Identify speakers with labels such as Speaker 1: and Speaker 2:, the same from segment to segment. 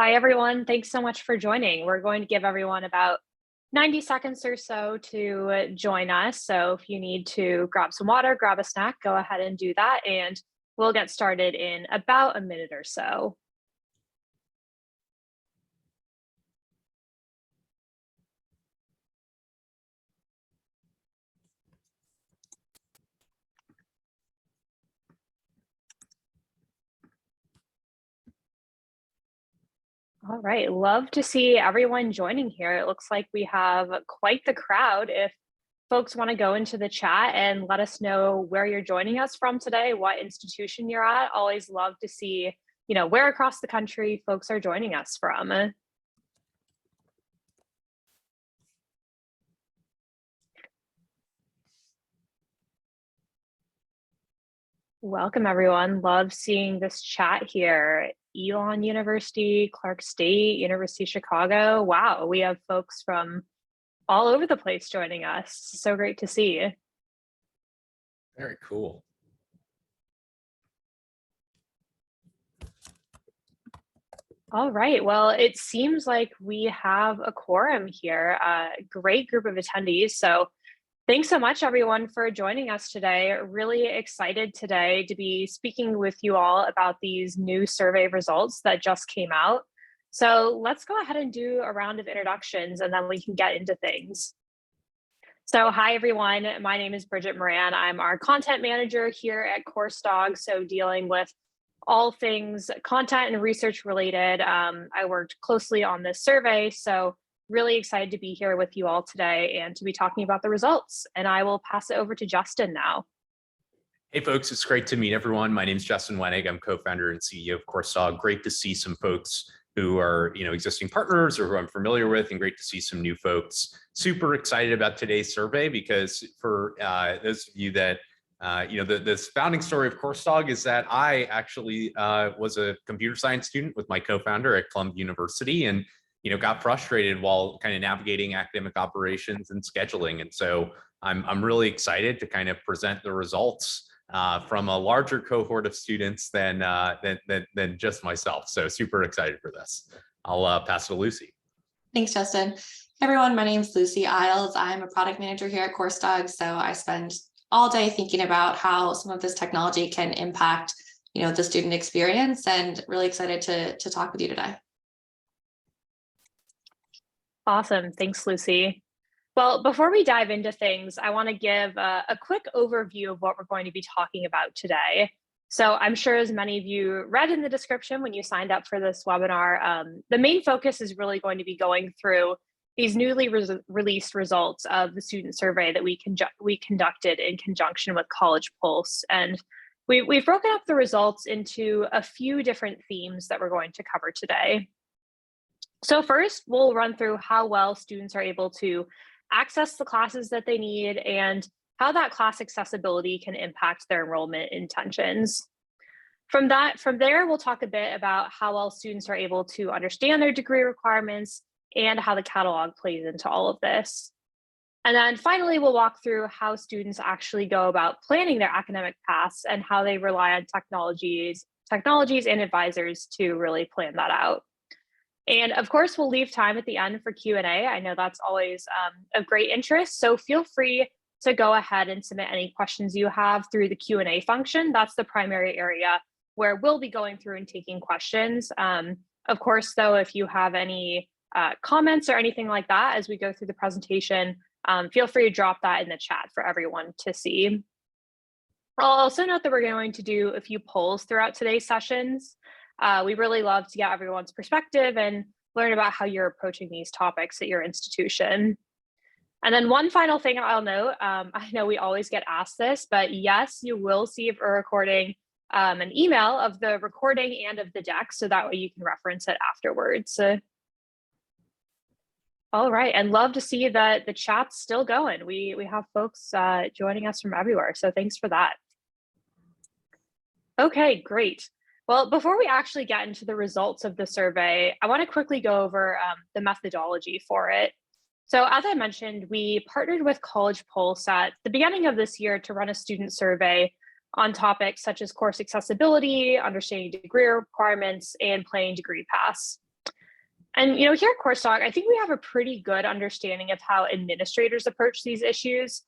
Speaker 1: Hi, everyone. Thanks so much for joining. We're going to give everyone about 90 seconds or so to join us. So if you need to grab some water, grab a snack, go ahead and do that. And we'll get started in about a minute or so. All right, love to see everyone joining here. It looks like we have quite the crowd. If folks want to go into the chat and let us know where you're joining us from today, what institution you're at, always love to see, where across the country folks are joining us from. Welcome, everyone. Love seeing this chat here. Elon University, Clark State, University of Chicago. Wow, we have folks from all over the place joining us. So great to see.
Speaker 2: Very cool.
Speaker 1: All right, well, it seems like we have a quorum here, a great group of attendees. So thanks so much, everyone, for joining us today. Really excited today to be speaking with you all about these new survey results that just came out. So let's go ahead and do a round of introductions and then we can get into things. So hi, everyone. My name is Bridget Moran. I'm our content manager here at Coursedog, so dealing with all things content and research related. I worked closely on this survey, so really excited to be here with you all today and to be talking about the results. And I will pass it over to Justin now.
Speaker 2: Hey folks, it's great to meet everyone. My name is Justin Wenig. I'm co-founder and CEO of Coursedog. Great to see some folks who are existing partners or who I'm familiar with, and great to see some new folks. Super excited about today's survey because for those of you that this founding story of Coursedog is that I actually was a computer science student with my co-founder at Columbia University, and got frustrated while kind of navigating academic operations and scheduling. And so I'm really excited to kind of present the results from a larger cohort of students than just myself. So super excited for this. I'll pass it to Lucy.
Speaker 3: Thanks, Justin. Hey everyone, my name is Lucy Isles. I'm a product manager here at Coursedog. So I spend all day thinking about how some of this technology can impact, the student experience, and really excited to talk with you today.
Speaker 1: Awesome. Thanks, Lucy. Well, before we dive into things, I want to give a quick overview of what we're going to be talking about today. So I'm sure as many of you read in the description when you signed up for this webinar, the main focus is really going to be going through these newly released results of the student survey that we conducted in conjunction with College Pulse. And we've broken up the results into a few different themes that we're going to cover today. So first, we'll run through how well students are able to access the classes that they need and how that class accessibility can impact their enrollment intentions. From there, we'll talk a bit about how well students are able to understand their degree requirements and how the catalog plays into all of this. And then finally, we'll walk through how students actually go about planning their academic paths and how they rely on technologies and advisors to really plan that out. And of course, we'll leave time at the end for Q&A. I know that's always of great interest. So feel free to go ahead and submit any questions you have through the Q&A function. That's the primary area where we'll be going through and taking questions. Of course, though, if you have any comments or anything like that as we go through the presentation, feel free to drop that in the chat for everyone to see. I'll also note that we're going to do a few polls throughout today's sessions. We really love to get everyone's perspective and learn about how you're approaching these topics at your institution. And then one final thing I'll note, I know we always get asked this, but yes, you will see a recording, an email of the recording and of the deck, so that way you can reference it afterwards. All right, and love to see that the chat's still going. We have folks joining us from everywhere, so thanks for that. Okay, great. Well, before we actually get into the results of the survey, I want to quickly go over the methodology for it. So as I mentioned, we partnered with College Pulse at the beginning of this year to run a student survey on topics such as course accessibility, understanding degree requirements, and planning degree paths. And here at Coursedog, I think we have a pretty good understanding of how administrators approach these issues.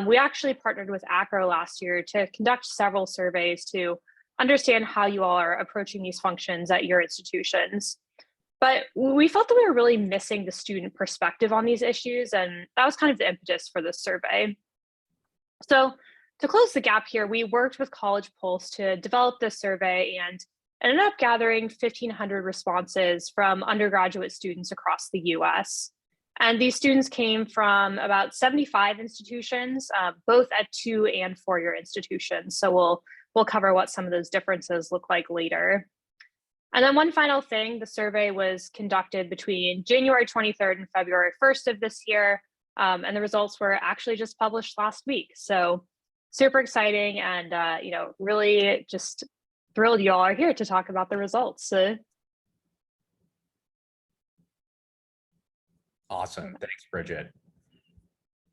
Speaker 1: We actually partnered with ACRO last year to conduct several surveys to understand how you all are approaching these functions at your institutions. But we felt that we were really missing the student perspective on these issues, and that was kind of the impetus for this survey. So to close the gap here, we worked with College Pulse to develop this survey and ended up gathering 1,500 responses from undergraduate students across the US. And these students came from about 75 institutions, both at 2- and 4-year institutions. So we'll cover what some of those differences look like later. And then one final thing, the survey was conducted between January 23rd and February 1st of this year. And the results were actually just published last week. So super exciting, and really just thrilled you all are here to talk about the results.
Speaker 2: Awesome. Thanks, Bridget.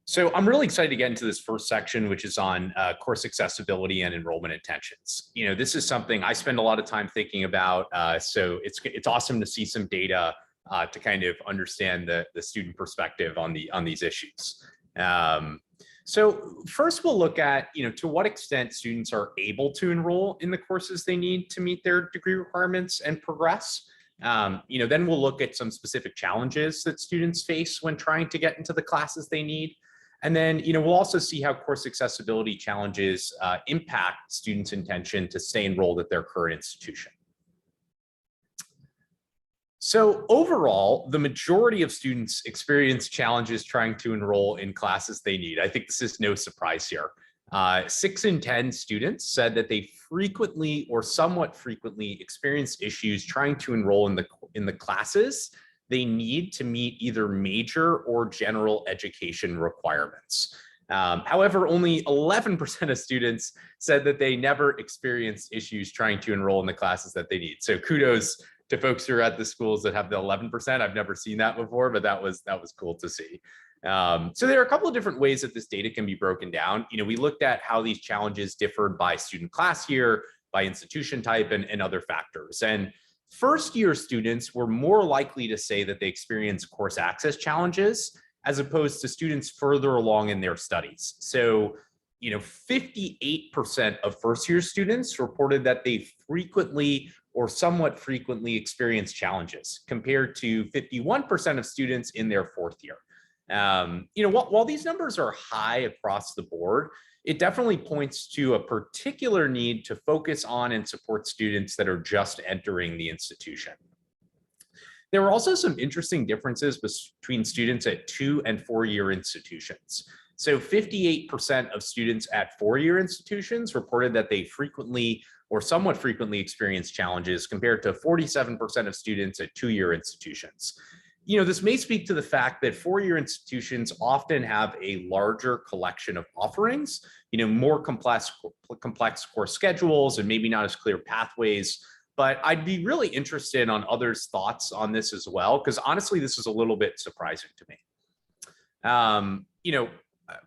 Speaker 2: So I'm really excited to get into this first section, which is on course accessibility and enrollment intentions. This is something I spend a lot of time thinking about. So it's awesome to see some data to kind of understand the student perspective on these issues. So first we'll look at, to what extent students are able to enroll in the courses they need to meet their degree requirements and progress. Then we'll look at some specific challenges that students face when trying to get into the classes they need. And then, we'll also see how course accessibility challenges impact students' intention to stay enrolled at their current institution. So overall, the majority of students experience challenges trying to enroll in classes they need. I think this is no surprise here. 6 in 10 students said that they frequently or somewhat frequently experience issues trying to enroll in the classes they need to meet either major or general education requirements. However, only 11% of students said that they never experienced issues trying to enroll in the classes that they need. So kudos to folks who are at the schools that have the 11%. I've never seen that before, but that was cool to see. So there are a couple of different ways that this data can be broken down. We looked at how these challenges differed by student class year, by institution type, and other factors. And first-year students were more likely to say that they experience course access challenges as opposed to students further along in their studies. So, 58% of first-year students reported that they frequently or somewhat frequently experience challenges, compared to 51% of students in their fourth year. While these numbers are high across the board, it definitely points to a particular need to focus on and support students that are just entering the institution. There were also some interesting differences between students at 2- and 4-year institutions. So 58% of students at 4-year institutions reported that they frequently or somewhat frequently experience challenges, compared to 47% of students at 2-year institutions. This may speak to the fact that 4-year institutions often have a larger collection of offerings, more complex course schedules, and maybe not as clear pathways. But I'd be really interested on others' thoughts on this as well, because honestly, this is a little bit surprising to me.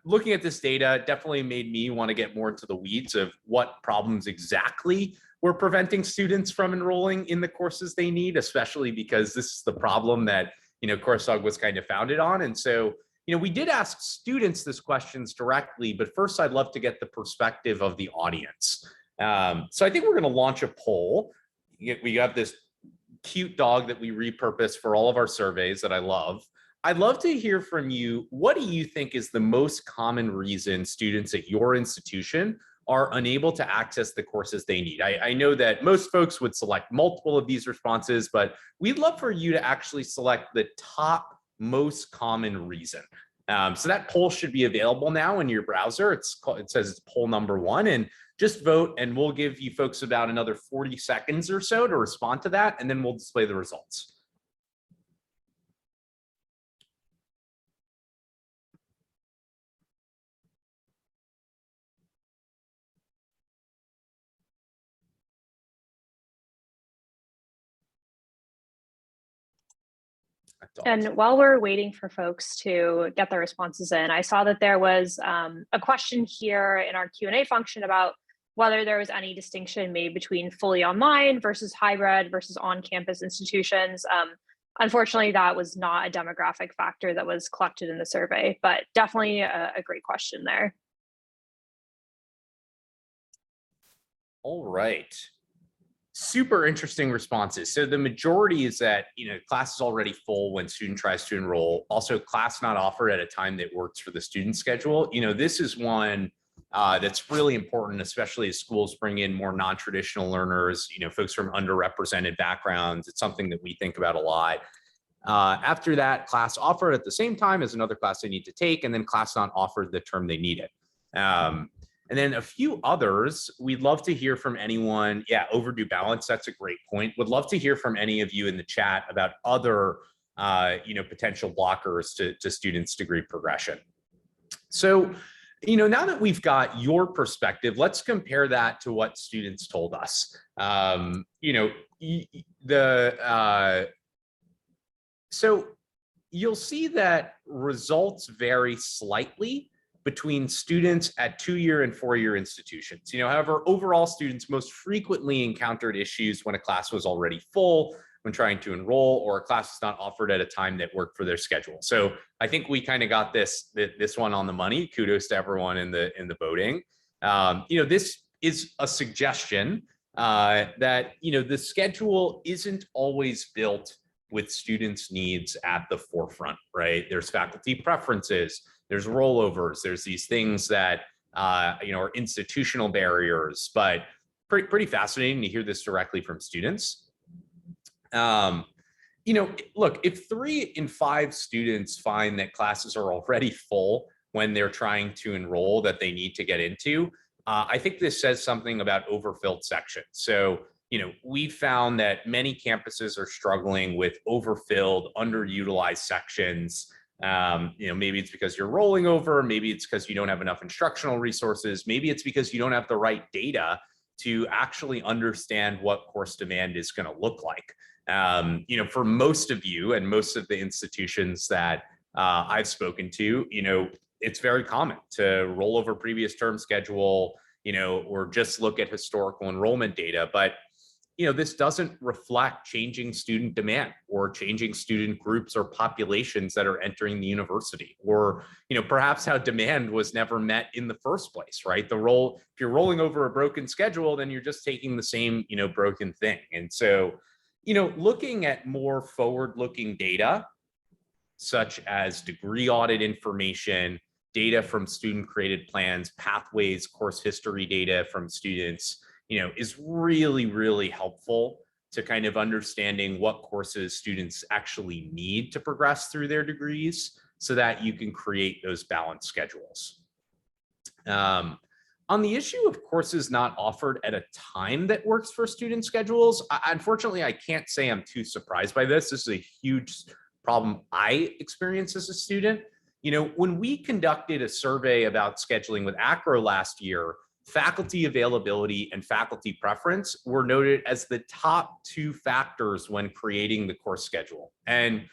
Speaker 2: Looking at this data definitely made me want to get more into the weeds of what problems exactly were preventing students from enrolling in the courses they need, especially because this is the problem that Coursedog was kind of founded on. And so, we did ask students this questions directly, but first I'd love to get the perspective of the audience. So I think we're going to launch a poll. We have this cute dog that we repurpose for all of our surveys that I love. I'd love to hear from you. What do you think is the most common reason students at your institution are unable to access the courses they need? I know that most folks would select multiple of these responses, but we'd love for you to actually select the top most common reason. So that poll should be available now in your browser. It says it's poll number 1, and just vote, and we'll give you folks about another 40 seconds or so to respond to that, and then we'll display the results.
Speaker 1: And while we're waiting for folks to get their responses in, I saw that there was a question here in our Q&A function about whether there was any distinction made between fully online versus hybrid versus on-campus institutions. Unfortunately, that was not a demographic factor that was collected in the survey, but definitely a great question there.
Speaker 2: All right. Super interesting responses. So the majority is that, class is already full when student tries to enroll. Also, class not offered at a time that works for the student schedule. This is one that's really important, especially as schools bring in more non-traditional learners, folks from underrepresented backgrounds. It's something that we think about a lot. After that, class offered at the same time as another class they need to take, and then class not offered the term they need it. And then a few others, we'd love to hear from anyone. Yeah, overdue balance, that's a great point. Would love to hear from any of you in the chat about other potential blockers to students' degree progression. So, now that we've got your perspective, let's compare that to what students told us. So you'll see that results vary slightly between students at 2-year and 4-year institutions. However, overall students most frequently encountered issues when a class was already full, when trying to enroll, or a class was not offered at a time that worked for their schedule. So I think we kind of got this one on the money. Kudos to everyone in the voting. This is a suggestion that the schedule isn't always built with students' needs at the forefront, right? There's faculty preferences, there's rollovers, there's these things that are institutional barriers, but pretty fascinating to hear this directly from students. Look, if 3 in 5 students find that classes are already full when they're trying to enroll that they need to get into, I think this says something about overfilled sections. So, we found that many campuses are struggling with overfilled, underutilized sections. Maybe it's because you're rolling over, maybe it's because you don't have enough instructional resources, maybe it's because you don't have the right data to actually understand what course demand is going to look like. For most of you and most of the institutions that I've spoken to, it's very common to roll over previous term schedule, or just look at historical enrollment data. But this doesn't reflect changing student demand or changing student groups or populations that are entering the university, or, perhaps how demand was never met in the first place, right? If you're rolling over a broken schedule, then you're just taking the same, broken thing. And so, looking at more forward-looking data, such as degree audit information, data from student-created plans, pathways, course history data from students, is really, really helpful to kind of understanding what courses students actually need to progress through their degrees so that you can create those balanced schedules. On the issue of courses not offered at a time that works for student schedules, unfortunately, I can't say I'm too surprised by this. This is a huge problem I experienced as a student. When we conducted a survey about scheduling with ACRO last year, faculty availability and faculty preference were noted as the top 2 factors when creating the course schedule. And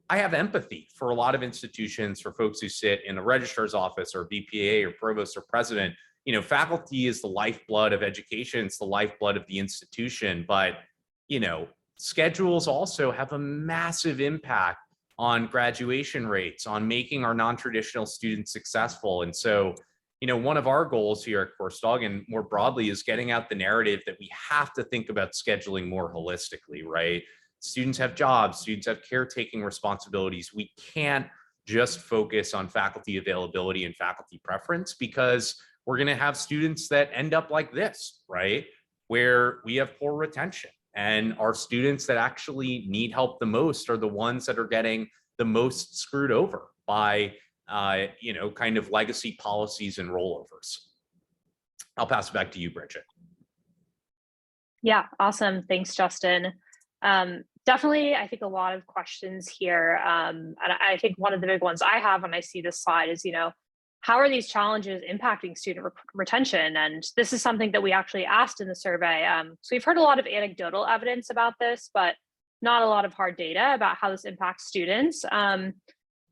Speaker 2: I have empathy for a lot of institutions, for folks who sit in a registrar's office or BPA or provost or president. Faculty is the lifeblood of education. It's the lifeblood of the institution. But, schedules also have a massive impact on graduation rates, on making our non-traditional students successful. And so, one of our goals here at Coursedog and more broadly is getting out the narrative that we have to think about scheduling more holistically, right? Students have jobs, students have caretaking responsibilities. We can't just focus on faculty availability and faculty preference, because we're going to have students that end up like this, right? Where we have poor retention, and our students that actually need help the most are the ones that are getting the most screwed over by kind of legacy policies and rollovers. I'll pass it back to you, Bridget.
Speaker 1: Yeah, awesome. Thanks, Justin. Definitely, I think a lot of questions here. And I think one of the big ones I have when I see this slide is, how are these challenges impacting student retention? And this is something that we actually asked in the survey. So we've heard a lot of anecdotal evidence about this, but not a lot of hard data about how this impacts students.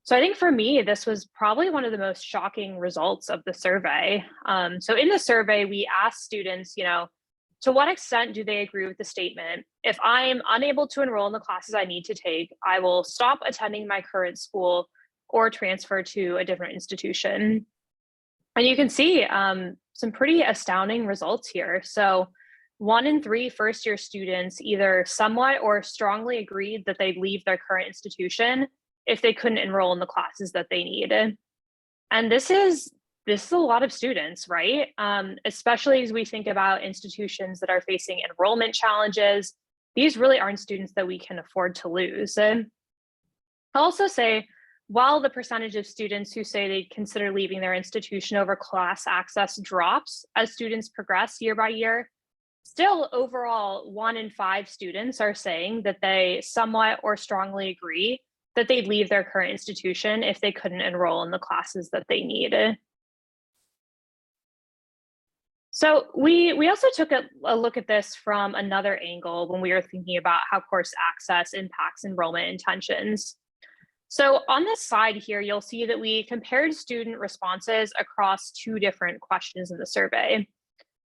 Speaker 1: So I think for me, this was probably one of the most shocking results of the survey. So in the survey, we asked students, To what extent do they agree with the statement, if I'm unable to enroll in the classes I need to take, I will stop attending my current school or transfer to a different institution? And you can see some pretty astounding results here. So 1 in 3 first-year students either somewhat or strongly agreed that they'd leave their current institution if they couldn't enroll in the classes that they needed. And this is a lot of students, right? Especially as we think about institutions that are facing enrollment challenges. These really aren't students that we can afford to lose. And I'll also say, while the percentage of students who say they consider leaving their institution over class access drops as students progress year by year, still overall 1 in 5 students are saying that they somewhat or strongly agree that they'd leave their current institution if they couldn't enroll in the classes that they needed. So we also took a look at this from another angle when we were thinking about how course access impacts enrollment intentions. So on this slide here, you'll see that we compared student responses across 2 different questions in the survey.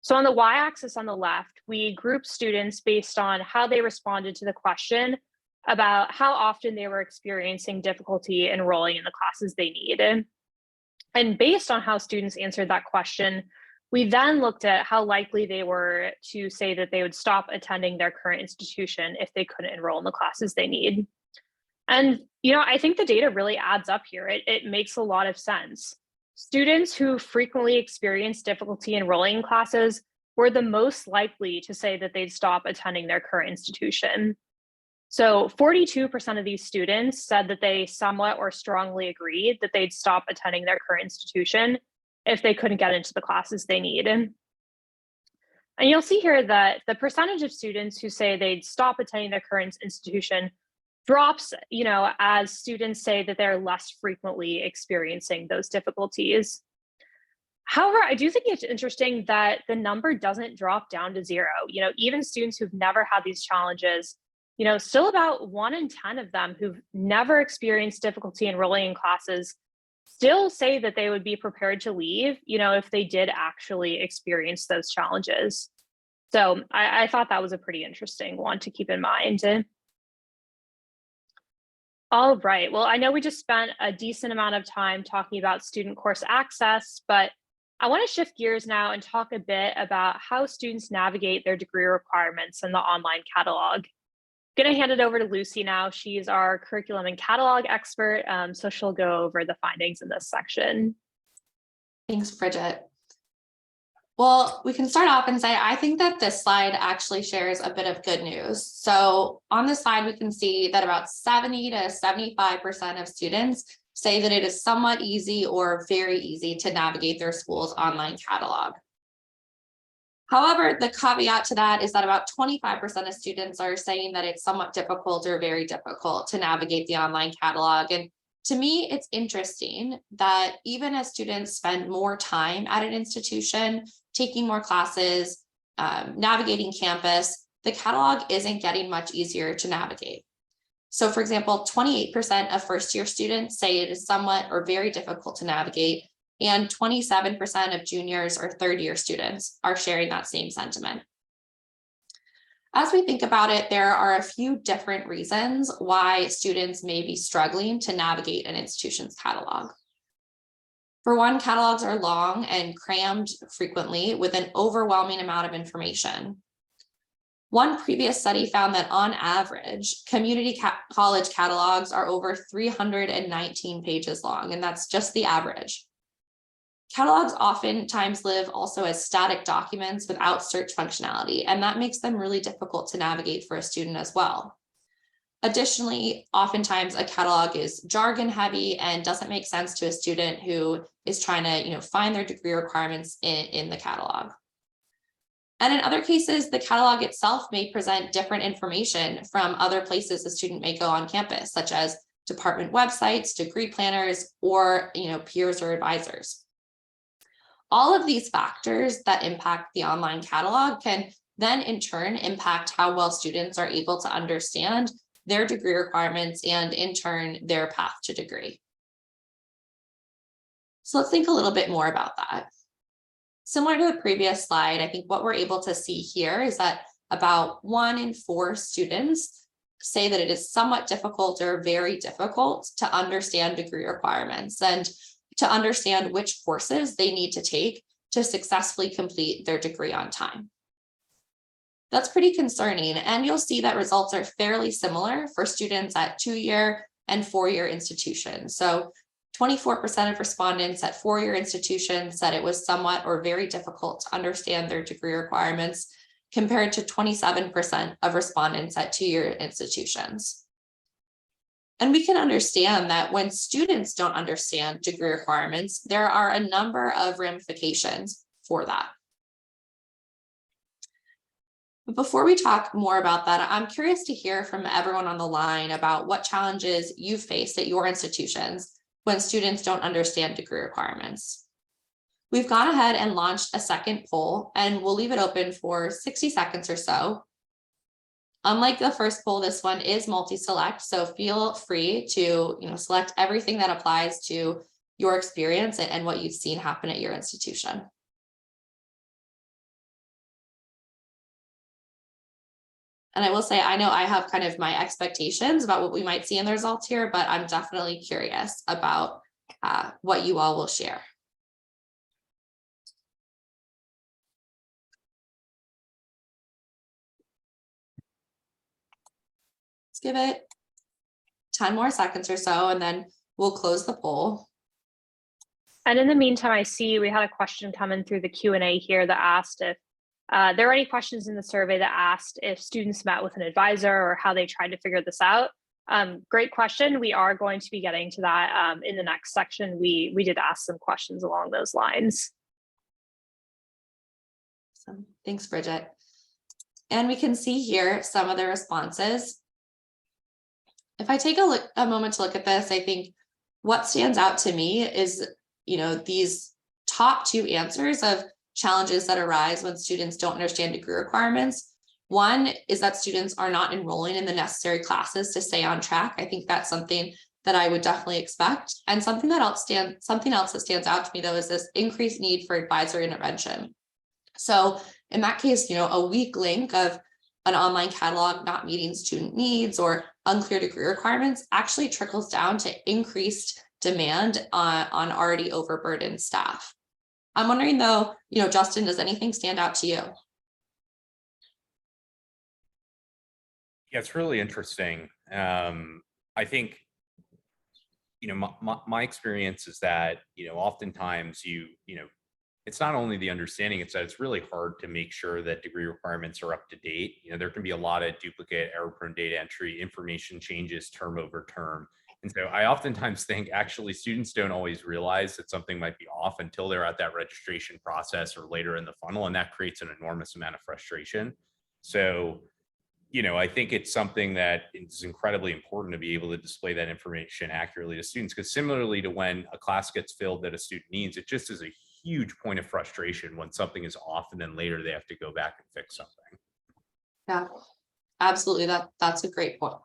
Speaker 1: So on the y-axis on the left, we grouped students based on how they responded to the question about how often they were experiencing difficulty enrolling in the classes they needed. And based on how students answered that question, we then looked at how likely they were to say that they would stop attending their current institution if they couldn't enroll in the classes they need. And, I think the data really adds up here. It makes a lot of sense. Students who frequently experience difficulty enrolling in classes were the most likely to say that they'd stop attending their current institution. So 42% of these students said that they somewhat or strongly agreed that they'd stop attending their current institution if they couldn't get into the classes they need. And you'll see here that the percentage of students who say they'd stop attending their current institution drops, as students say that they're less frequently experiencing those difficulties. However, I do think it's interesting that the number doesn't drop down to 0. Even students who've never had these challenges, still about 1 in 10 of them who've never experienced difficulty enrolling in classes still say that they would be prepared to leave, if they did actually experience those challenges. So I thought that was a pretty interesting one to keep in mind. All right. Well, I know we just spent a decent amount of time talking about student course access, but I want to shift gears now and talk a bit about how students navigate their degree requirements in the online catalog. I'm going to hand it over to Lucy now. She's our curriculum and catalog expert, so she'll go over the findings in this section.
Speaker 3: Thanks, Bridget. Well, we can start off and say, I think that this slide actually shares a bit of good news. So on this slide, we can see that about 70 to 75% of students say that it is somewhat easy or very easy to navigate their school's online catalog. However, the caveat to that is that about 25% of students are saying that it's somewhat difficult or very difficult to navigate the online catalog. And to me, it's interesting that even as students spend more time at an institution, taking more classes, navigating campus, the catalog isn't getting much easier to navigate. So for example, 28% of first-year students say it is somewhat or very difficult to navigate, and 27% of juniors or third-year students are sharing that same sentiment. As we think about it, there are a few different reasons why students may be struggling to navigate an institution's catalog. For one, catalogs are long and crammed frequently with an overwhelming amount of information. One previous study found that on average, community college catalogs are over 319 pages long, and that's just the average. Catalogs oftentimes live also as static documents without search functionality, and that makes them really difficult to navigate for a student as well. Additionally, oftentimes a catalog is jargon heavy and doesn't make sense to a student who is trying to find their degree requirements in the catalog. And in other cases, the catalog itself may present different information from other places a student may go on campus, such as department websites, degree planners, or peers or advisors. All of these factors that impact the online catalog can then in turn impact how well students are able to understand their degree requirements and in turn their path to degree. So let's think a little bit more about that. Similar to the previous slide, I think what we're able to see here is that about 1 in 4 students say that it is somewhat difficult or very difficult to understand degree requirements and to understand which courses they need to take to successfully complete their degree on time. That's pretty concerning, and you'll see that results are fairly similar for students at 2-year and 4-year institutions. So 24% of respondents at 4-year institutions said it was somewhat or very difficult to understand their degree requirements, compared to 27% of respondents at 2-year institutions. And we can understand that when students don't understand degree requirements, there are a number of ramifications for that. But before we talk more about that, I'm curious to hear from everyone on the line about what challenges you've faced at your institutions when students don't understand degree requirements. We've gone ahead and launched a second poll, and we'll leave it open for 60 seconds or so. Unlike the first poll, this one is multi-select, so feel free to select everything that applies to your experience and what you've seen happen at your institution. And I will say, I know I have kind of my expectations about what we might see in the results here, but I'm definitely curious about what you all will share. Let's give it 10 more seconds or so, and then we'll close the poll.
Speaker 1: And in the meantime, I see we had a question coming through the Q&A here that asked if there were any questions in the survey that asked if students met with an advisor or how they tried to figure this out. Great question. We are going to be getting to that in the next section. We did ask some questions along those lines.
Speaker 3: Awesome. Thanks, Bridget. And we can see here some of the responses. If I take a moment to look at this, I think what stands out to me is, these top 2 answers of challenges that arise when students don't understand degree requirements. One is that students are not enrolling in the necessary classes to stay on track. I think that's something that I would definitely expect. And something else that stands out to me, though, is this increased need for advisor intervention. So in that case, a weak link of an online catalog not meeting student needs or unclear degree requirements actually trickles down to increased demand on already overburdened staff. I'm wondering though, Justin, does anything stand out to you?
Speaker 2: Yeah, it's really interesting. I think, my experience is that, oftentimes it's not only the understanding, it's that it's really hard to make sure that degree requirements are up to date. There can be a lot of duplicate, error-prone data entry, information changes term over term. And so I oftentimes think actually students don't always realize that something might be off until they're at that registration process or later in the funnel, and that creates an enormous amount of frustration. So, I think it's something that is incredibly important to be able to display that information accurately to students, because similarly to when a class gets filled that a student needs, it just is a huge point of frustration when something is off and then later they have to go back and fix something.
Speaker 3: Yeah, absolutely. That's a great point.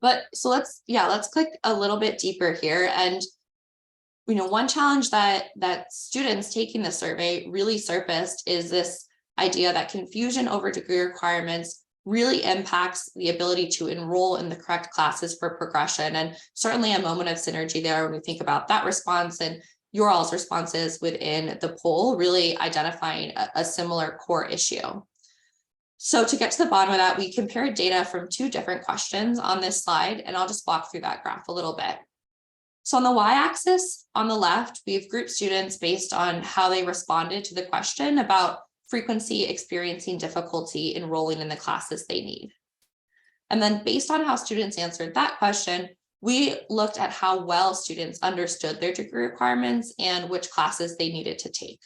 Speaker 3: But so let's click a little bit deeper here. And one challenge that students taking the survey really surfaced is this idea that confusion over degree requirements really impacts the ability to enroll in the correct classes for progression. And certainly a moment of synergy there when we think about that response and your all's responses within the poll, really identifying a similar core issue. So to get to the bottom of that, we compared data from 2 different questions on this slide, and I'll just walk through that graph a little bit. So on the y-axis on the left, we've grouped students based on how they responded to the question about frequency experiencing difficulty enrolling in the classes they need. And then based on how students answered that question, we looked at how well students understood their degree requirements and which classes they needed to take.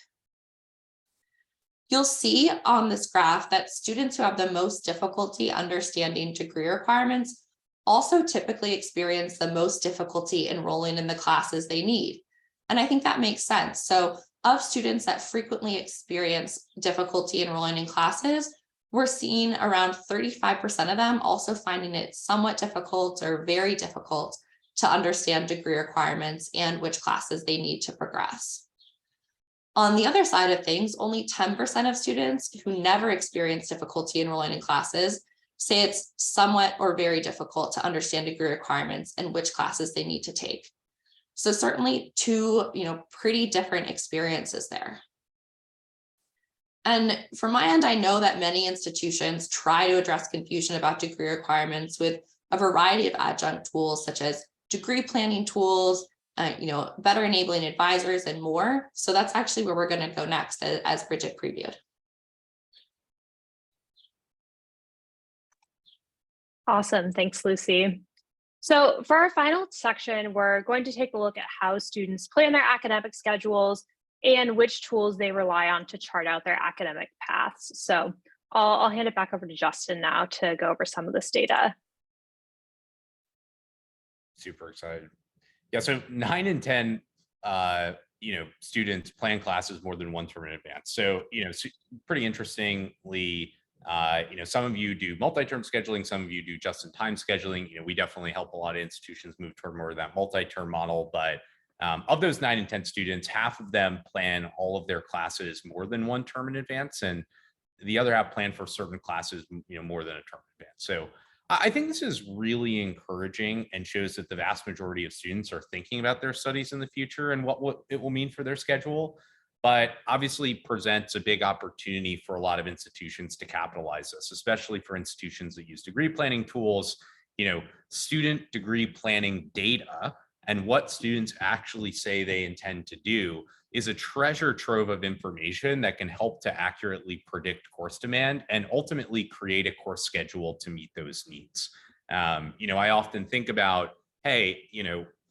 Speaker 3: You'll see on this graph that students who have the most difficulty understanding degree requirements also typically experience the most difficulty enrolling in the classes they need. And I think that makes sense. So of students that frequently experience difficulty enrolling in classes, we're seeing around 35% of them also finding it somewhat difficult or very difficult to understand degree requirements and which classes they need to progress. On the other side of things, only 10% of students who never experience difficulty enrolling in classes say it's somewhat or very difficult to understand degree requirements and which classes they need to take. So certainly two, pretty different experiences there. And from my end, I know that many institutions try to address confusion about degree requirements with a variety of adjunct tools, such as degree planning tools, better enabling advisors and more. So that's actually where we're going to go next, as Bridget previewed.
Speaker 1: Awesome. Thanks, Lucy. So for our final section, we're going to take a look at how students plan their academic schedules and which tools they rely on to chart out their academic paths. So I'll hand it back over to Justin now to go over some of this data.
Speaker 2: Super excited. Yeah, so 9 in 10, students plan classes more than one term in advance. So, pretty interestingly, some of you do multi-term scheduling, some of you do just-in-time scheduling. We definitely help a lot of institutions move toward more of that multi-term model. But of those 9 in 10 students, half of them plan all of their classes more than one term in advance, and the other half plan for certain classes, more than a term in advance. So I think this is really encouraging and shows that the vast majority of students are thinking about their studies in the future and what it will mean for their schedule, but obviously presents a big opportunity for a lot of institutions to capitalize this, especially for institutions that use degree planning tools. Student degree planning data and what students actually say they intend to do is a treasure trove of information that can help to accurately predict course demand and ultimately create a course schedule to meet those needs. I often think about, hey,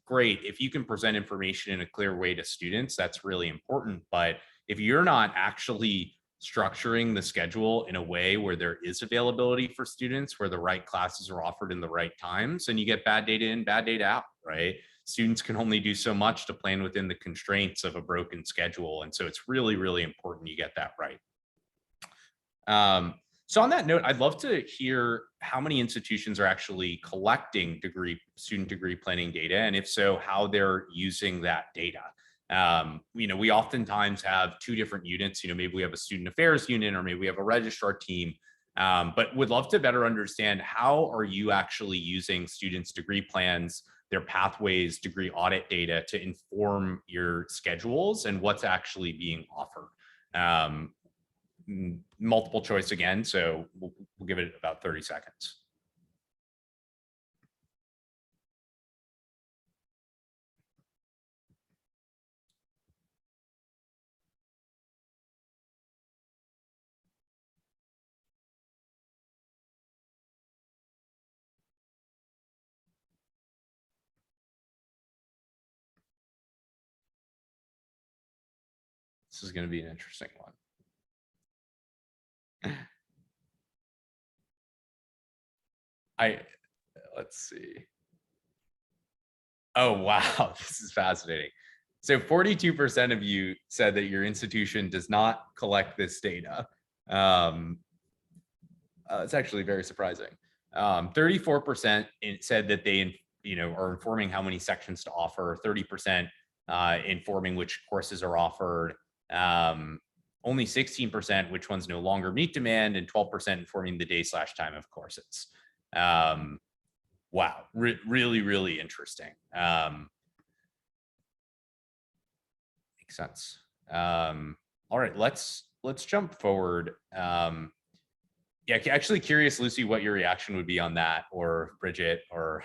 Speaker 2: great, if you can present information in a clear way to students, that's really important. But if you're not actually structuring the schedule in a way where there is availability for students, where the right classes are offered in the right times, and you get bad data in, bad data out, right? Students can only do so much to plan within the constraints of a broken schedule. And so it's really, really important you get that right. So on that note, I'd love to hear how many institutions are actually collecting student degree planning data, and if so, how they're using that data. We oftentimes have two different units. Maybe we have a student affairs unit, or maybe we have a registrar team. But would love to better understand, how are you actually using students' degree plans, their pathways, degree audit data to inform your schedules and what's actually being offered? Multiple choice again, so we'll give it about 30 seconds. This is going to be an interesting one. Let's see. Oh, wow. This is fascinating. So 42% of you said that your institution does not collect this data. It's actually very surprising. 34% said that they, are informing how many sections to offer, 30% informing which courses are offered. Only 16% which ones no longer meet demand, and 12% informing the day/time of courses. Wow, really, really interesting. Makes sense. All right, let's jump forward. Yeah, actually curious, Lucy, what your reaction would be on that, or Bridget, or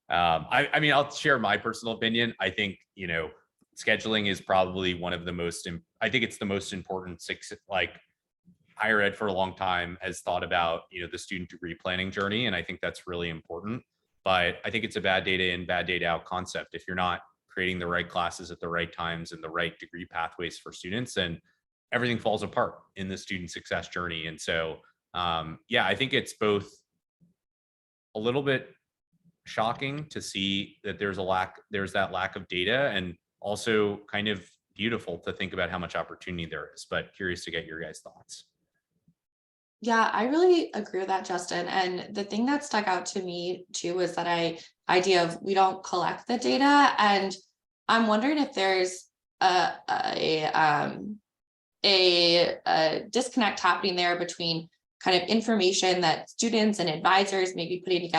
Speaker 2: I mean, I'll share my personal opinion. I think, scheduling is probably one of the most, I think it's the most important, higher ed for a long time has thought about, the student degree planning journey. And I think that's really important, but I think it's a bad data in, bad data out concept. If you're not creating the right classes at the right times and the right degree pathways for students, then everything falls apart in the student success journey. And so, yeah, I think it's both a little bit shocking to see that there's that lack of data, and also kind of beautiful to think about how much opportunity there is, but curious to get your guys' thoughts.
Speaker 3: Yeah, I really agree with that, Justin. And the thing that stuck out to me too was that idea of we don't collect the data. And I'm wondering if there's a disconnect happening there between kind of information that students and advisors may be putting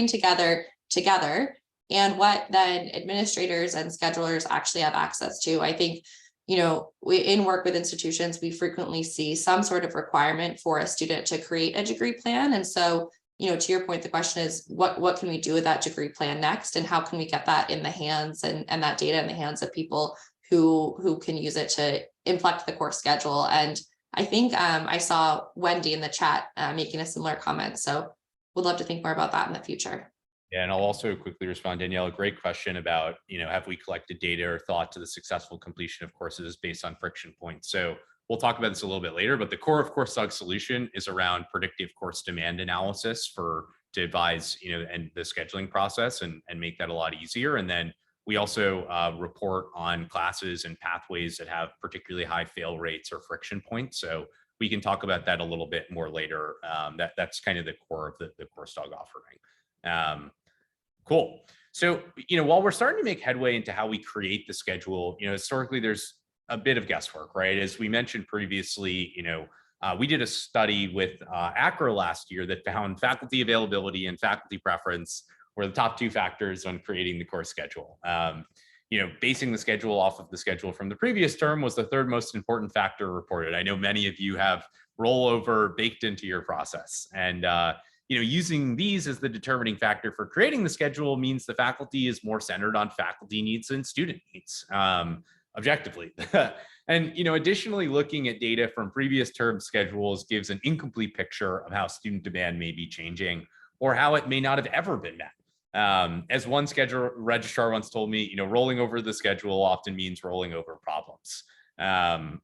Speaker 3: together and what then administrators and schedulers actually have access to. I think, in work with institutions, we frequently see some sort of requirement for a student to create a degree plan. And so, to your point, the question is, what can we do with that degree plan next? And how can we get that in the hands and that data in the hands of people who can use it to inflect the course schedule? And I think I saw Wendy in the chat making a similar comment. So would love to think more about that in the future.
Speaker 2: Yeah, and I'll also quickly respond, Danielle, a great question about, have we collected data or thought to the successful completion of courses based on friction points? So we'll talk about this a little bit later, but the core of Coursedog's solution is around predictive course demand analysis to advise, and the scheduling process and make that a lot easier. And then we also report on classes and pathways that have particularly high fail rates or friction points. So we can talk about that a little bit more later. That's kind of the core of the Coursedog offering. Cool. So, while we're starting to make headway into how we create the schedule, historically, there's a bit of guesswork, right? As we mentioned previously, we did a study with ACRO last year that found faculty availability and faculty preference were the top two factors on creating the course schedule. Basing the schedule off of the schedule from the previous term was the third most important factor reported. I know many of you have rollover baked into your process, and using these as the determining factor for creating the schedule means the faculty is more centered on faculty needs and student needs, objectively. And additionally, looking at data from previous term schedules gives an incomplete picture of how student demand may be changing or how it may not have ever been met. As one schedule registrar once told me, rolling over the schedule often means rolling over problems. However,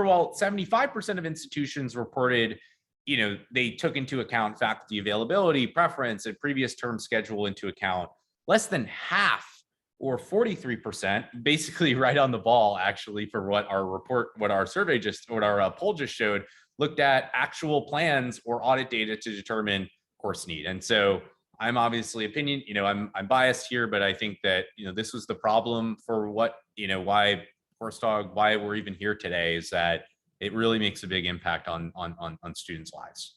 Speaker 2: while 75% of institutions reported, they took into account faculty availability, preference, and previous term schedule into account, less than half, or 43%, basically right on the ball, actually, for what our poll just showed, looked at actual plans or audit data to determine course need. And so I'm obviously I'm biased here, but I think that, this was the problem for why Coursedog, why we're even here today, is that it really makes a big impact on students' lives.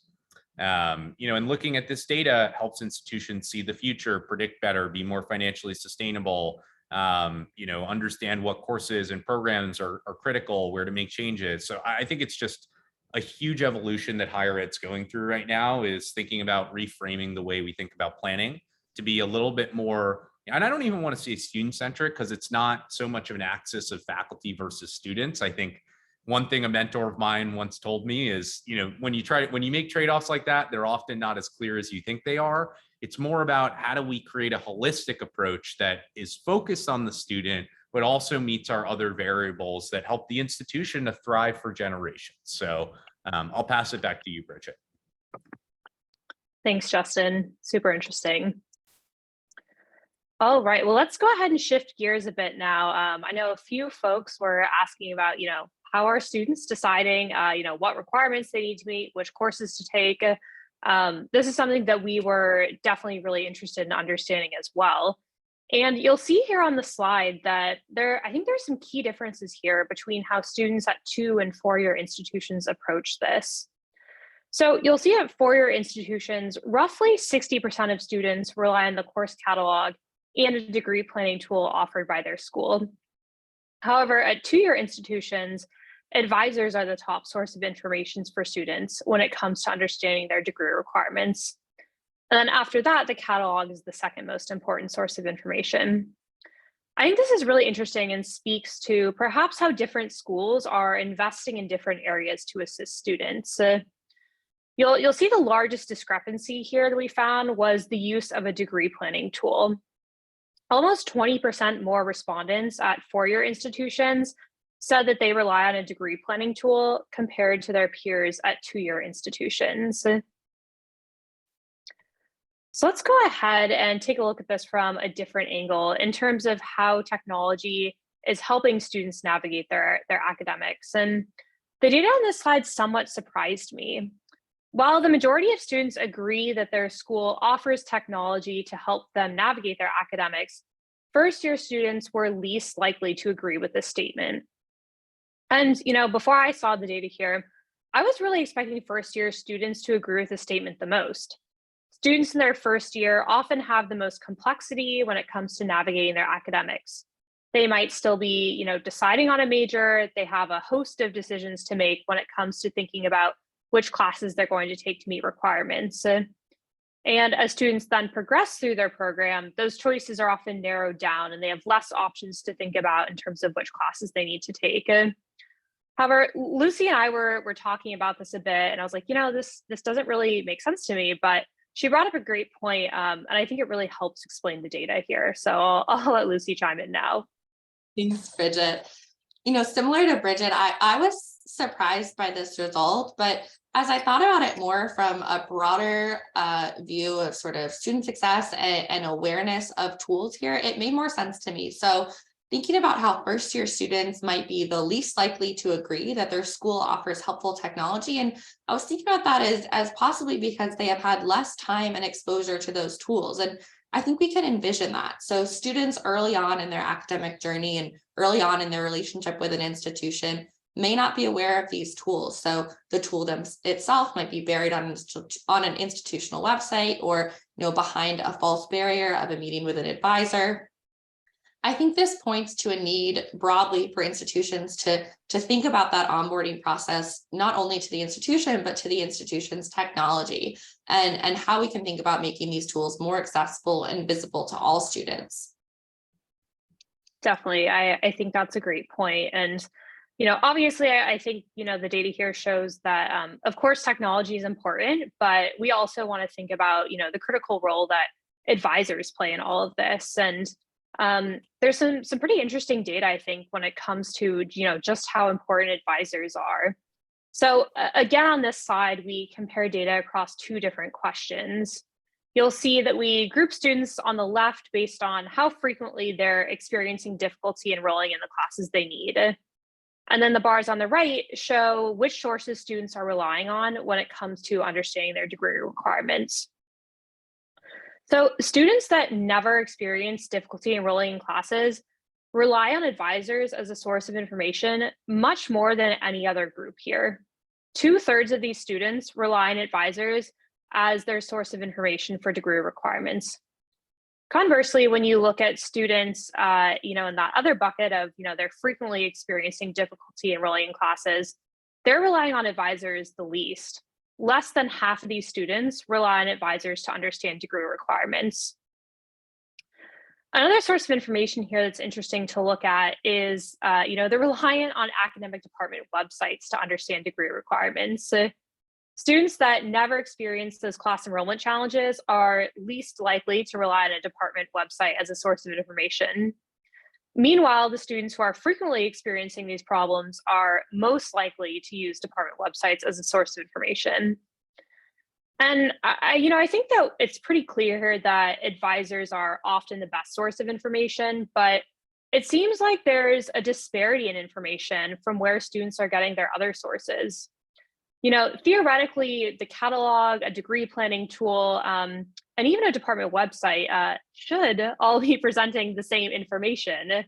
Speaker 2: And looking at this data helps institutions see the future, predict better, be more financially sustainable, understand what courses and programs are critical, where to make changes. So I think it's just a huge evolution that higher ed's going through right now, is thinking about reframing the way we think about planning to be a little bit more, and I don't even want to say student centric, because it's not so much of an axis of faculty versus students. I think one thing a mentor of mine once told me is, when you make trade-offs like that, they're often not as clear as you think they are. It's more about how do we create a holistic approach that is focused on the student, but also meets our other variables that help the institution to thrive for generations. So I'll pass it back to you, Bridget.
Speaker 1: Thanks, Justin. Super interesting. All right, well, let's go ahead and shift gears a bit now. I know a few folks were asking about, how are students deciding, what requirements they need to meet, which courses to take. This is something that we were definitely really interested in understanding as well. And you'll see here on the slide that I think there's some key differences here between how students at 2- and 4-year institutions approach this. So you'll see at 4-year institutions, roughly 60% of students rely on the course catalog and a degree planning tool offered by their school. However, at 2-year institutions, advisors are the top source of information for students when it comes to understanding their degree requirements. And then after that, the catalog is the second most important source of information. I think this is really interesting and speaks to perhaps how different schools are investing in different areas to assist students. You'll see the largest discrepancy here that we found was the use of a degree planning tool. Almost 20% more respondents at 4-year institutions said that they rely on a degree planning tool compared to their peers at 2-year institutions. So let's go ahead and take a look at this from a different angle in terms of how technology is helping students navigate their academics. And the data on this slide somewhat surprised me. While the majority of students agree that their school offers technology to help them navigate their academics, first-year students were least likely to agree with this statement. And, before I saw the data here, I was really expecting first-year students to agree with the statement the most. Students in their first year often have the most complexity when it comes to navigating their academics. They might still be, deciding on a major. They have a host of decisions to make when it comes to thinking about which classes they're going to take to meet requirements. And as students then progress through their program, those choices are often narrowed down and they have less options to think about in terms of which classes they need to take. However, Lucy and I were talking about this a bit, and I was like, this doesn't really make sense to me, but she brought up a great point, and I think it really helps explain the data here. So I'll let Lucy chime in now.
Speaker 3: Thanks, Bridget. Similar to Bridget, I was surprised by this result, but as I thought about it more from a broader view of sort of student success and awareness of tools here, it made more sense to me. So thinking about how first-year students might be the least likely to agree that their school offers helpful technology. And I was thinking about that as possibly because they have had less time and exposure to those tools. And I think we can envision that. So students early on in their academic journey and early on in their relationship with an institution may not be aware of these tools. So the tool itself might be buried on an institutional website or behind a false barrier of a meeting with an advisor. I think this points to a need broadly for institutions to think about that onboarding process, not only to the institution, but to the institution's technology and how we can think about making these tools more accessible and visible to all students.
Speaker 1: Definitely. I think that's a great point. And, obviously, I think, the data here shows that, of course, technology is important, but we also want to think about, the critical role that advisors play in all of this. And there's some pretty interesting data, I think, when it comes to, just how important advisors are. So again, on this side, we compare data across two different questions. You'll see that we group students on the left based on how frequently they're experiencing difficulty enrolling in the classes they need. And then the bars on the right show which sources students are relying on when it comes to understanding their degree requirements. So students that never experience difficulty enrolling in classes rely on advisors as a source of information much more than any other group here. 2/3 of these students rely on advisors as their source of information for degree requirements. Conversely, when you look at students, in that other bucket of, they're frequently experiencing difficulty enrolling in classes, they're relying on advisors the least. Less than half of these students rely on advisors to understand degree requirements. Another source of information here that's interesting to look at is, they're reliant on academic department websites to understand degree requirements. Students that never experience those class enrollment challenges are least likely to rely on a department website as a source of information. Meanwhile, the students who are frequently experiencing these problems are most likely to use department websites as a source of information. And I think that it's pretty clear here that advisors are often the best source of information, but it seems like there's a disparity in information from where students are getting their other sources. Theoretically, the catalog, a degree planning tool, and even a department website should all be presenting the same information.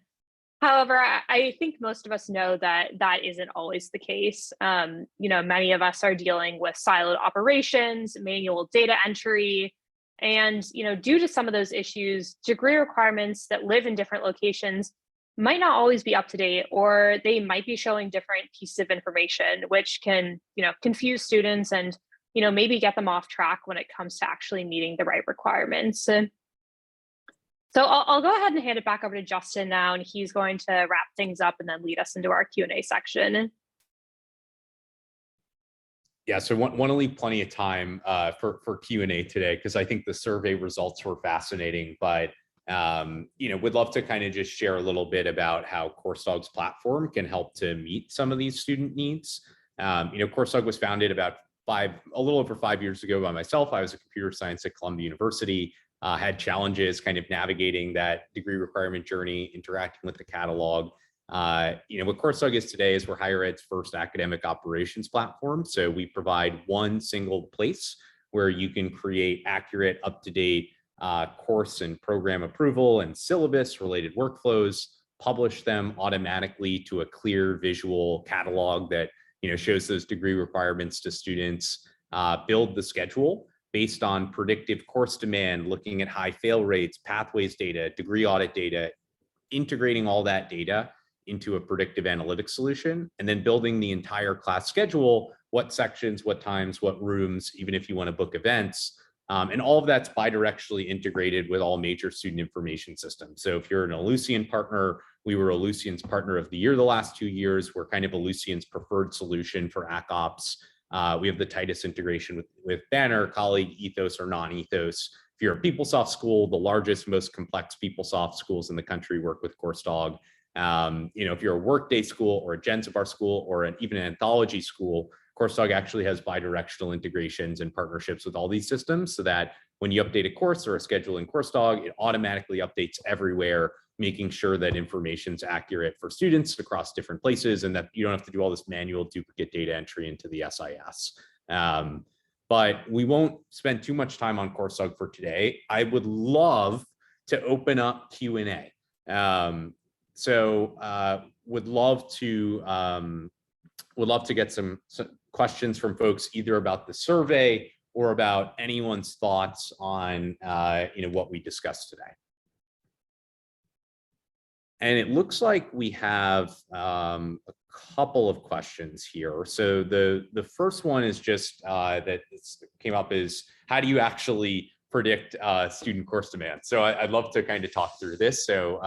Speaker 1: However, I think most of us know that that isn't always the case. Many of us are dealing with siloed operations, manual data entry, and due to some of those issues, degree requirements that live in different locations might not always be up to date, or they might be showing different pieces of information, which can, confuse students and, maybe get them off track when it comes to actually meeting the right requirements. So I'll go ahead and hand it back over to Justin now, and he's going to wrap things up and then lead us into our Q&A section.
Speaker 2: Yeah, so want to leave plenty of time for Q&A today, because I think the survey results were fascinating, but would love to kind of just share a little bit about how Coursedog's platform can help to meet some of these student needs. Coursedog was founded about a little over 5 years ago by myself. I was a computer science at Columbia University, had challenges kind of navigating that degree requirement journey, interacting with the catalog. What Coursedog is today is we're higher ed's first academic operations platform. So we provide one single place where you can create accurate, up-to-date course and program approval and syllabus related workflows, publish them automatically to a clear visual catalog that shows those degree requirements to students, build the schedule based on predictive course demand, looking at high fail rates, pathways data, degree audit data, integrating all that data into a predictive analytics solution, and then building the entire class schedule, what sections, what times, what rooms, even if you want to book events. And all of that's bidirectionally integrated with all major student information systems. So if you're an Ellucian partner, we were Ellucian's partner of the year the last 2 years. We're kind of Ellucian's preferred solution for ACOPS. We have the tightest integration with Banner, Colleague, Ethos, or non-Ethos. If you're a PeopleSoft school, the largest, most complex PeopleSoft schools in the country work with Coursedog. If you're a Workday school or a Genzabar school or even an anthology school, Coursedog actually has bidirectional integrations and partnerships with all these systems so that when you update a course or a schedule in Coursedog, it automatically updates everywhere, making sure that information's accurate for students across different places and that you don't have to do all this manual duplicate data entry into the SIS. But we won't spend too much time on Coursedog for today. I would love to open up Q&A. Would love to get some questions from folks either about the survey or about anyone's thoughts on what we discussed today. And it looks like we have a couple of questions here. So the first one is just that came up is, how do you actually predict student course demand? So I'd love to kind of talk through this. So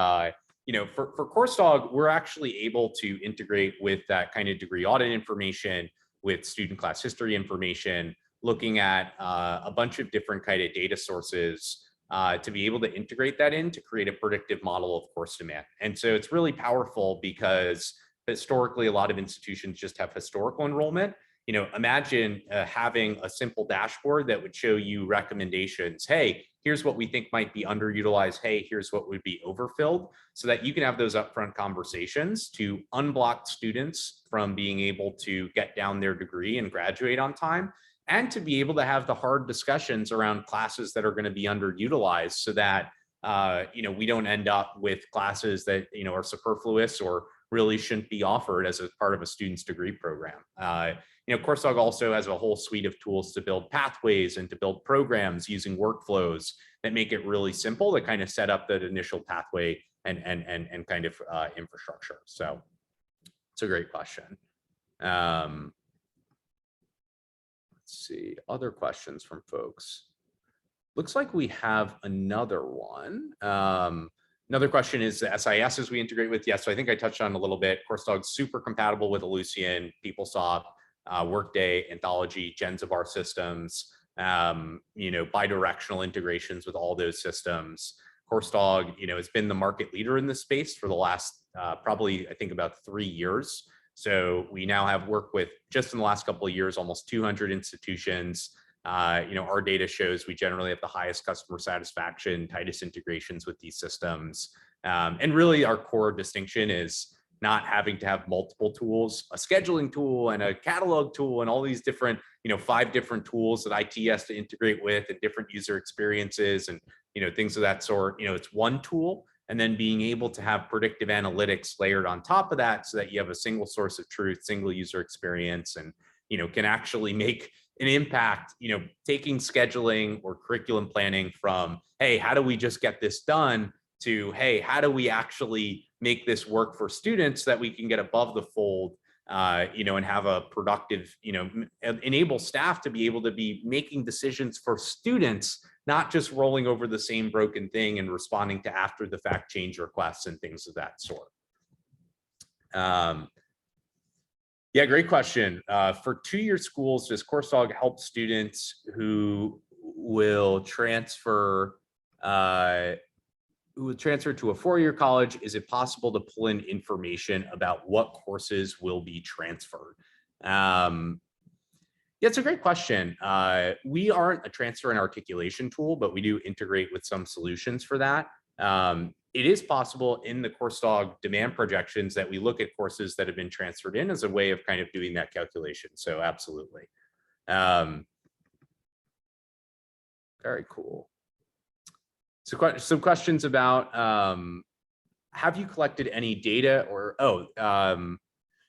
Speaker 2: for Coursedog, we're actually able to integrate with that kind of degree audit information, with student class history information, looking at a bunch of different kind of data sources to be able to integrate that in to create a predictive model of course demand. And so it's really powerful because historically, a lot of institutions just have historical enrollment. Imagine having a simple dashboard that would show you recommendations. Hey, here's what we think might be underutilized. Hey, here's what would be overfilled, so that you can have those upfront conversations to unblock students from being able to get down their degree and graduate on time, and to be able to have the hard discussions around classes that are going to be underutilized so that we don't end up with classes that are superfluous or really shouldn't be offered as a part of a student's degree program. Coursedog also has a whole suite of tools to build pathways and to build programs using workflows that make it really simple to kind of set up that initial pathway and kind of infrastructure. So it's a great question. Let's see, other questions from folks. Looks like we have another one. Another question is the SISs we integrate with. Yes, so I think I touched on a little bit. Coursedog's super compatible with Ellucian, PeopleSoft, Workday, Anthology, Genzabar systems, bidirectional integrations with all those systems. Coursedog, has been the market leader in this space for the last probably, I think, about 3 years. So we now have worked with, just in the last couple of years, almost 200 institutions. Our data shows we generally have the highest customer satisfaction, tightest integrations with these systems. And really our core distinction is not having to have multiple tools, a scheduling tool and a catalog tool and all these different, 5 different tools that IT has to integrate with and different user experiences and, things of that sort. It's one tool, and then being able to have predictive analytics layered on top of that so that you have a single source of truth, single user experience, and, can actually make an impact, taking scheduling or curriculum planning from, hey, how do we just get this done, to, hey, how do we actually make this work for students so that we can get above the fold, and have a productive, enable staff to be able to be making decisions for students, not just rolling over the same broken thing and responding to after the fact change requests and things of that sort. Yeah, great question. For 2-year schools, does Coursedog help students who will transfer to a 4-year college? Is it possible to pull in information about what courses will be transferred? Yeah, it's a great question. We aren't a transfer and articulation tool, but we do integrate with some solutions for that. It is possible in the Coursedog demand projections that we look at courses that have been transferred in as a way of kind of doing that calculation. So absolutely. Very cool. So some questions about, have you collected any data or,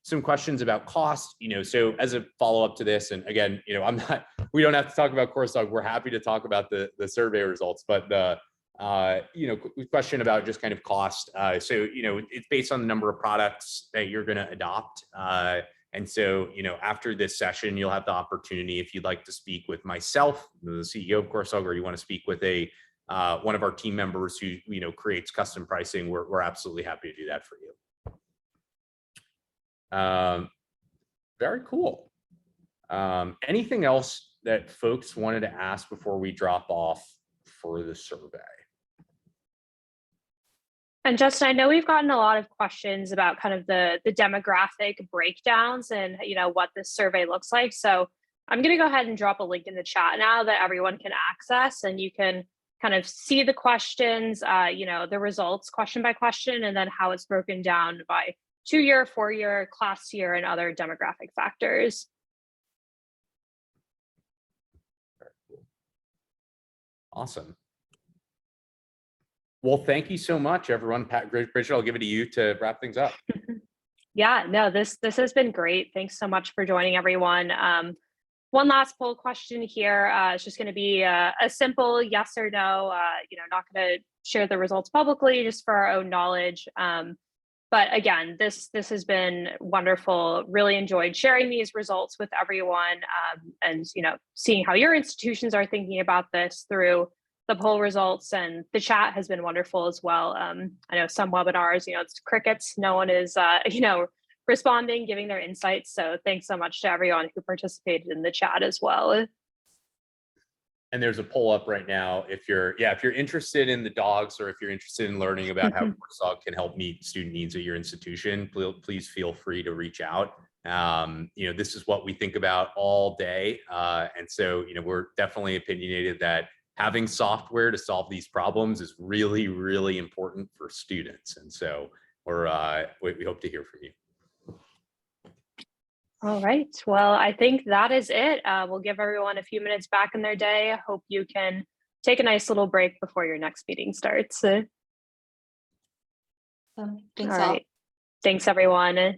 Speaker 2: some questions about cost, so as a follow-up to this, and again, we don't have to talk about Coursedog. We're happy to talk about the survey results, but the, question about just kind of cost. So, it's based on the number of products that you're going to adopt. And so, after this session, you'll have the opportunity, if you'd like to speak with myself, the CEO of Coursedog, or you want to speak with one of our team members who, creates custom pricing, we're absolutely happy to do that for you. Very cool. Anything else that folks wanted to ask before we drop off for the survey?
Speaker 1: And Justin, I know we've gotten a lot of questions about kind of the demographic breakdowns and what this survey looks like. So I'm going to go ahead and drop a link in the chat now that everyone can access, and you can kind of see the questions, the results question by question, and then how it's broken down by 2-year, 4-year, class year, and other demographic factors.
Speaker 2: Very cool. Awesome. Well, thank you so much, everyone. Bridget, I'll give it to you to wrap things up.
Speaker 1: Yeah, no, this has been great. Thanks so much for joining, everyone. One last poll question here. It's just going to be a simple yes or no. Not going to share the results publicly, just for our own knowledge. But again, this has been wonderful. Really enjoyed sharing these results with everyone, and seeing how your institutions are thinking about this through the poll results, and the chat has been wonderful as well. I know some webinars, it's crickets. No one is, responding, giving their insights. So thanks so much to everyone who participated in the chat as well.
Speaker 2: And there's a poll up right now. If you're interested in the dogs, or if you're interested in learning about how Coursedog can help meet student needs at your institution, please feel free to reach out. This is what we think about all day. And so, we're definitely opinionated that having software to solve these problems is really, really important for students. And so we hope to hear from you.
Speaker 1: All right. Well, I think that is it. We'll give everyone a few minutes back in their day. I hope you can take a nice little break before your next meeting starts.
Speaker 3: Thanks
Speaker 1: all right. Thanks, everyone.